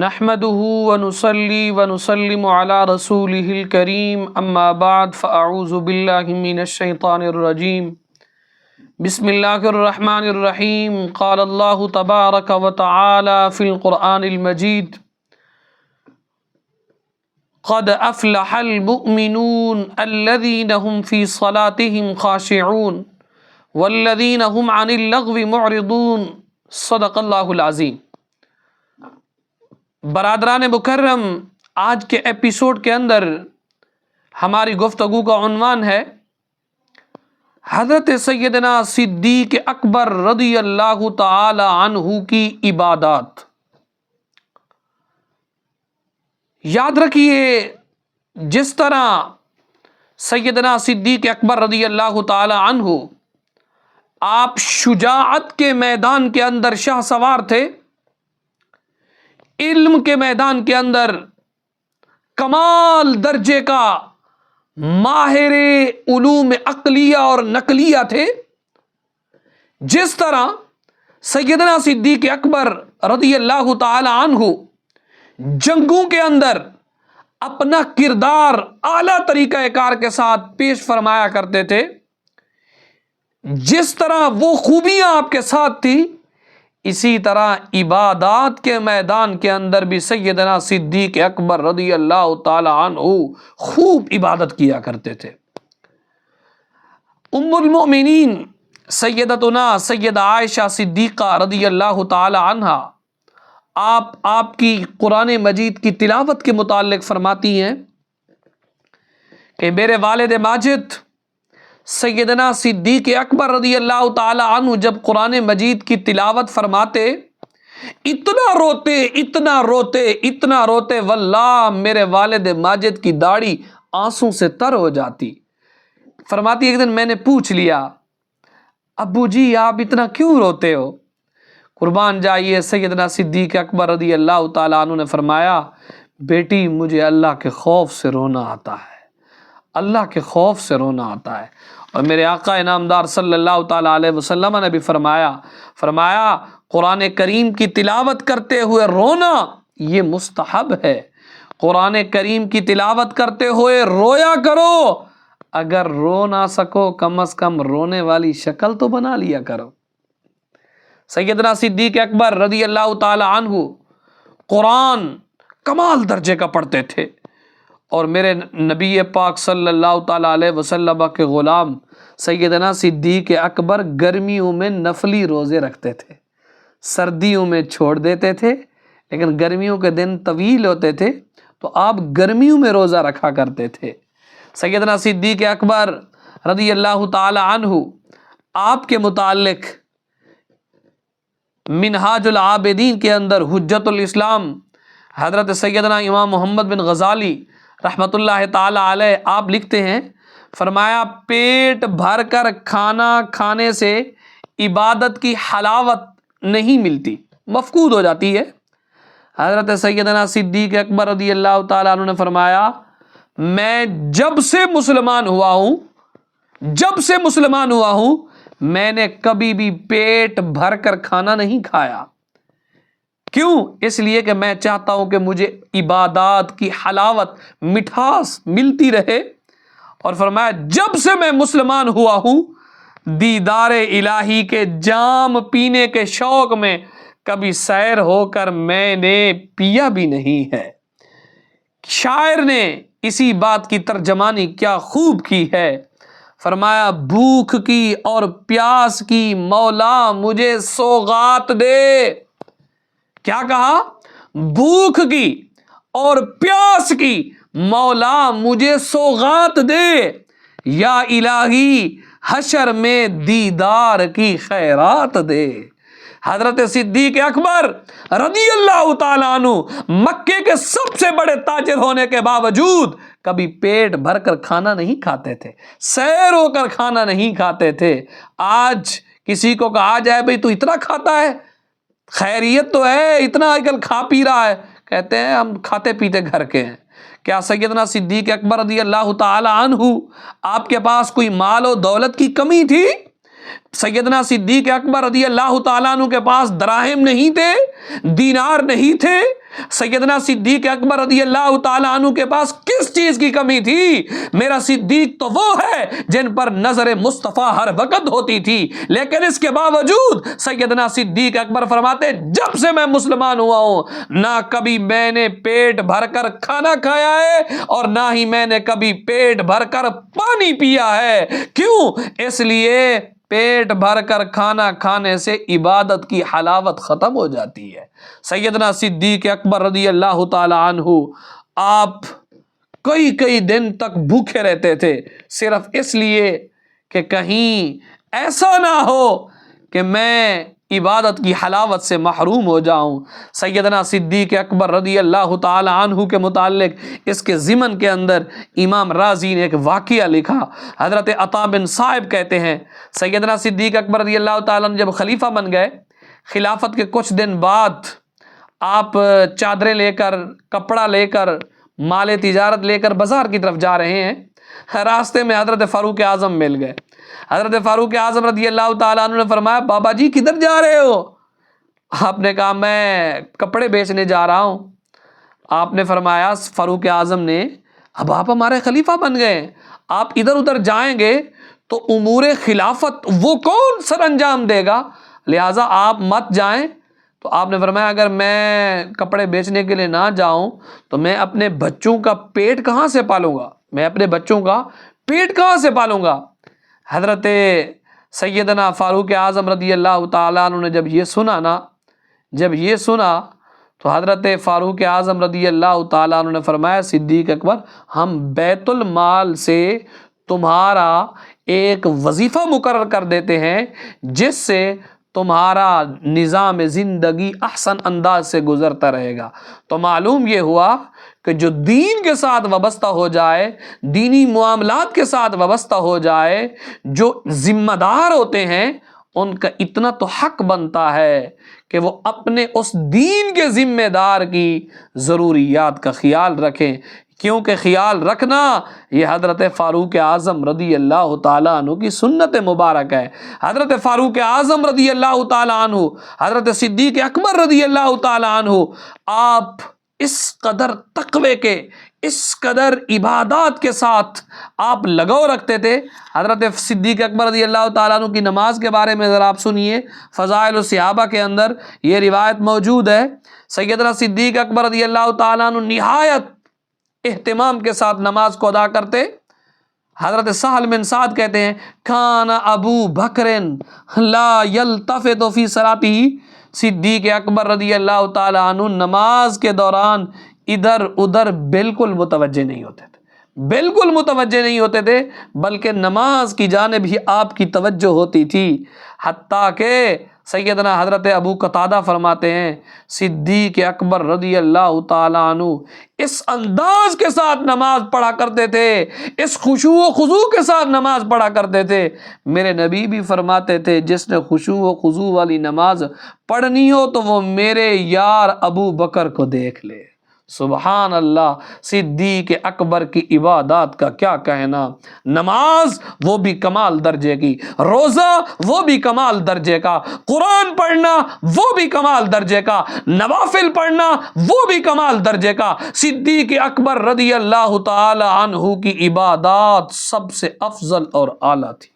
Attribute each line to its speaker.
Speaker 1: نحمده ونصلي ونسلم على رسوله الكريم اما بعد فاعوذ بالله من الشيطان الرجيم بسم الله الرحمن الرحيم قال الله تبارك وتعالى في القرآن المجيد قد افلح المؤمنون الذين هم في صلاتهم خاشعون والذين هم عن اللغو معرضون صدق الله العظيم۔ برادران مکرم، آج کے ایپیسوڈ کے اندر ہماری گفتگو کا عنوان ہے حضرت سیدنا صدیق اکبر رضی اللہ تعالی عنہ کی عبادات۔ یاد رکھیے، جس طرح سیدنا صدیق اکبر رضی اللہ تعالی عنہ آپ شجاعت کے میدان کے اندر شاہ سوار تھے، علم کے میدان کے اندر کمال درجے کا ماہر علوم عقلیہ اور نقلیہ تھے، جس طرح سیدنا صدیق اکبر رضی اللہ تعالی عنہ جنگوں کے اندر اپنا کردار اعلیٰ طریقہ کار کے ساتھ پیش فرمایا کرتے تھے، جس طرح وہ خوبیاں آپ کے ساتھ تھی، اسی طرح عبادات کے میدان کے اندر بھی سیدنا صدیق اکبر رضی اللہ تعالی عنہ خوب عبادت کیا کرتے تھے۔ ام المؤمنین سیدتنا سیدہ عائشہ صدیقہ رضی اللہ تعالی عنہا آپ کی قرآن مجید کی تلاوت کے متعلق فرماتی ہیں کہ میرے والد ماجد سیدنا صدیق اکبر رضی اللہ تعالی عنہ جب قرآن مجید کی تلاوت فرماتے، اتنا روتے واللہ میرے والد ماجد کی داڑھی آنسوں سے تر ہو جاتی۔ فرماتی ایک دن میں نے پوچھ لیا، ابو جی آپ اتنا کیوں روتے ہو؟ قربان جائیے، سیدنا صدیق اکبر رضی اللہ تعالی عنہ نے فرمایا، بیٹی مجھے اللہ کے خوف سے رونا آتا ہے، اللہ کے خوف سے رونا آتا ہے۔ اور میرے آقا انعامدار صلی اللہ تعالی علیہ وسلم نے بھی فرمایا قرآن کریم کی تلاوت کرتے ہوئے رونا یہ مستحب ہے، قرآن کریم کی تلاوت کرتے ہوئے رویا کرو، اگر رو نہ سکو کم از کم رونے والی شکل تو بنا لیا کرو۔ سیدنا صدیق اکبر رضی اللہ تعالی عنہ قرآن کمال درجے کا پڑھتے تھے، اور میرے نبی پاک صلی اللہ تعالی علیہ وسلم کے غلام سیدنا صدیق اکبر گرمیوں میں نفلی روزے رکھتے تھے، سردیوں میں چھوڑ دیتے تھے، لیکن گرمیوں کے دن طویل ہوتے تھے تو آپ گرمیوں میں روزہ رکھا کرتے تھے۔ سیدنا صدیق اکبر رضی اللہ تعالی عنہ آپ کے متعلق منہاج العابدین کے اندر حجت الاسلام حضرت سیدنا امام محمد بن غزالی رحمۃ اللہ تعالی علیہ آپ لکھتے ہیں، فرمایا پیٹ بھر کر کھانا کھانے سے عبادت کی حلاوت نہیں ملتی، مفقود ہو جاتی ہے۔ حضرت سیدنا صدیق اکبر رضی اللہ تعالیٰ عنہ نے فرمایا، میں جب سے مسلمان ہوا ہوں میں نے کبھی بھی پیٹ بھر کر کھانا نہیں کھایا۔ کیوں؟ اس لیے کہ میں چاہتا ہوں کہ مجھے عبادات کی حلاوت مٹھاس ملتی رہے، اور فرمایا جب سے میں مسلمان ہوا ہوں دیدار الہی کے جام پینے کے شوق میں کبھی سیر ہو کر میں نے پیا بھی نہیں ہے۔ شاعر نے اسی بات کی ترجمانی کیا خوب کی ہے، فرمایا بھوک کی اور پیاس کی مولا مجھے سوغات دے۔ کیا کہا؟ بھوک کی اور پیاس کی مولا مجھے سوغات دے، یا الہی حشر میں دیدار کی خیرات دے۔ حضرت صدیق اکبر رضی اللہ تعالیٰ عنہ مکے کے سب سے بڑے تاجر ہونے کے باوجود کبھی پیٹ بھر کر کھانا نہیں کھاتے تھے، سیر ہو کر کھانا نہیں کھاتے تھے۔ آج کسی کو کہا جائے بھئی تو اتنا کھاتا ہے، خیریت تو ہے، اتنا آج کل کھا پی رہا ہے، کہتے ہیں ہم کھاتے پیتے گھر کے ہیں۔ کیا سیدنا صدیق اکبر رضی اللہ تعالی عنہ آپ کے پاس کوئی مال و دولت کی کمی تھی؟ سیدنا صدیق اکبر رضی اللہ تعالیٰ عنہ کے پاس دراہم نہیں تھے، دینار نہیں تھے؟ سیدنا صدیق اکبر رضی اللہ تعالیٰ عنہ کے پاس کس چیز کی کمی تھی؟ میرا صدیق تو وہ ہے جن پر نظر مصطفیٰ ہر وقت ہوتی تھی، لیکن اس کے باوجود سیدنا صدیق اکبر فرماتے جب سے میں مسلمان ہوا ہوں نہ کبھی میں نے پیٹ بھر کر کھانا کھایا ہے اور نہ ہی میں نے کبھی پیٹ بھر کر پانی پیا ہے۔ کیوں؟ اس لیے پیٹ بھر کر کھانا کھانے سے عبادت کی حلاوت ختم ہو جاتی ہے۔ سیدنا صدیق اکبر رضی اللہ تعالی عنہ آپ کئی دن تک بھوکے رہتے تھے، صرف اس لیے کہ کہیں ایسا نہ ہو کہ میں عبادت کی حلاوت سے محروم ہو جاؤں۔ سیدنا صدیق اکبر رضی اللہ تعالی عنہ کے متعلق اس کے ضمن کے اندر امام رازی نے ایک واقعہ لکھا۔ حضرت عطا بن صائب کہتے ہیں سیدنا صدیق اکبر رضی اللہ تعالی عنہ جب خلیفہ بن گئے، خلافت کے کچھ دن بعد آپ چادریں لے کر، کپڑا لے کر، مال تجارت لے کر بازار کی طرف جا رہے ہیں، راستے میں حضرت فاروق اعظم مل گئے۔ حضرت فاروق اعظم رضی اللہ تعالیٰ عنہ نے فرمایا بابا جی کدھر جا رہے ہو؟ آپ نے کہا میں کپڑے بیچنے جا رہا ہوں۔ آپ نے فرمایا فاروق اعظم نے اب آپ ہمارے خلیفہ بن گئے، آپ ادھر ادھر جائیں گے تو امور خلافت وہ کون سر انجام دے گا، لہٰذا آپ مت جائیں۔ تو آپ نے فرمایا اگر میں کپڑے بیچنے کے لیے نہ جاؤں تو میں اپنے بچوں کا پیٹ کہاں سے پالوں گا، میں اپنے بچوں کا پیٹ کہاں سے پالوں گا؟ حضرت سیدنا فاروق اعظم رضی اللہ تعالیٰ عنہ نے جب یہ سنا تو حضرت فاروق اعظم رضی اللہ تعالیٰ عنہ نے فرمایا صدیق اکبر ہم بیت المال سے تمہارا ایک وظیفہ مقرر کر دیتے ہیں جس سے تمہارا نظام زندگی احسن انداز سے گزرتا رہے گا۔ تو معلوم یہ ہوا کہ جو دین کے ساتھ وابستہ ہو جائے، دینی معاملات کے ساتھ وابستہ ہو جائے، جو ذمہ دار ہوتے ہیں ان کا اتنا تو حق بنتا ہے کہ وہ اپنے اس دین کے ذمہ دار کی ضروریات کا خیال رکھیں، کیونکہ خیال رکھنا یہ حضرت فاروق اعظم رضی اللہ تعالیٰ عنہ کی سنت مبارک ہے۔ حضرت فاروق اعظم رضی اللہ تعالیٰ عنہ، حضرت صدیق اکبر رضی اللہ تعالیٰ عنہ، آپ اس قدر تقوی کے، اس قدر عبادات کے ساتھ آپ لگاؤ رکھتے تھے۔ حضرت صدیق اکبر رضی اللہ تعالیٰ عنہ کی نماز کے بارے میں ذرا آپ سنیے، فضائل الصحابہ کے اندر یہ روایت موجود ہے۔ سیدنا صدیق اکبر رضی اللہ تعالیٰ عنہ نہایت اہتمام کے ساتھ نماز کو ادا کرتے۔ حضرت سہل بن سعد کہتے ہیں کان ابو بکر لا یلتفت فی صلاتہ، صدیق اکبر رضی اللہ تعالی عنہ نماز کے دوران ادھر ادھر بالکل متوجہ نہیں ہوتے تھے، بالکل متوجہ نہیں ہوتے تھے، بلکہ نماز کی جانب ہی آپ کی توجہ ہوتی تھی، حتیٰ کہ سیدنا حضرت ابو قتادہ فرماتے ہیں صدیق اکبر رضی اللہ تعالیٰ عنہ اس انداز کے ساتھ نماز پڑھا کرتے تھے، اس خشوع و خضوع کے ساتھ نماز پڑھا کرتے تھے۔ میرے نبی بھی فرماتے تھے جس نے خشوع و خضوع والی نماز پڑھنی ہو تو وہ میرے یار ابو بکر کو دیکھ لے۔ سبحان اللہ، صدیق اکبر کی عبادات کا کیا کہنا، نماز وہ بھی کمال درجے کی، روزہ وہ بھی کمال درجے کا، قرآن پڑھنا وہ بھی کمال درجے کا، نوافل پڑھنا وہ بھی کمال درجے کا۔ صدیق اکبر رضی اللہ تعالی عنہ کی عبادات سب سے افضل اور اعلیٰ تھی۔